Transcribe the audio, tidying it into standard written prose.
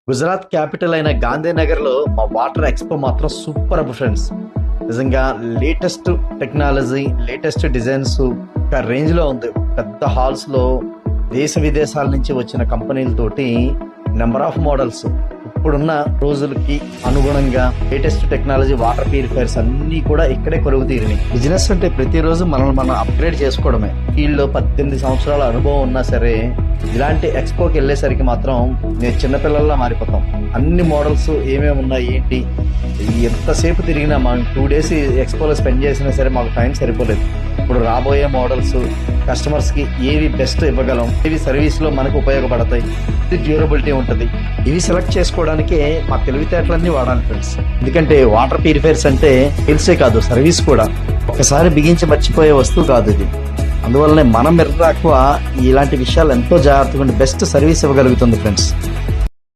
Gujarat capital అయిన గాంధీనగర్ లో మా వాటర్ ఎక్స్పో మాత్రం సూపర్ అబ్బు ఫ్రెండ్స్. నిజంగా లేటెస్ట్ టెక్నాలజీ, లేటెస్ట్ డిజైన్స్ ఒక రేంజ్ లో ఉంది. పెద్ద హాల్స్ లో దేశ విదేశాల నుంచి వచ్చిన కంపెనీలతోటి నెంబర్ ఆఫ్ మోడల్స్, ఇప్పుడున్న రోజులకి అనుగుణంగా లేటెస్ట్ టెక్నాలజీ వాటర్ ప్యూరిఫైర్స్ అన్ని కూడా ఇక్కడే కొలువు తీరినాయి. బిజినెస్ అంటే ప్రతిరోజు మనల్ని మనం అప్గ్రేడ్ చేసుకోవడమే. ఫీల్డ్ లో 18 సంవత్సరాల అనుభవం ఉన్నా సరే ఇలాంటి ఎక్స్పోకి వెళ్ళేసరికి మాత్రం నేను చిన్నపిల్లల్లా మారిపోతాం. అన్ని మోడల్స్ ఏమేమి ఉన్నాయి ఏంటి, ఎంతసేపు తిరిగినా మనం 2 days ఎక్స్పోలో స్పెండ్ చేసినా సరే మాకు టైం సరిపోలేదు. ఇప్పుడు రాబోయే మోడల్స్ కస్టమర్స్ కి ఏవి బెస్ట్ ఇవ్వగలం, ఏవి సర్వీస్ లో మనకు ఉపయోగపడతాయి, డ్యూరబిలిటీ ఉంటుంది, ఇవి సెలెక్ట్ చేసుకోవడానికే మా తెలివితేటలన్నీ వాడాలి ఫ్రెండ్స్. ఎందుకంటే వాటర్ ప్యూరిఫైర్స్ అంటే సేల్సే కాదు, సర్వీస్ కూడా. ఒకసారి బిగించి మర్చిపోయే వస్తువు కాదు ఇది. అందువల్లనే మనం మెర్రాక్వా ఇలాంటి విషయాలు ఎంతో జాగ్రత్తగా బెస్ట్ సర్వీస్ ఇవ్వగలుగుతుంది ఫ్రెండ్స్.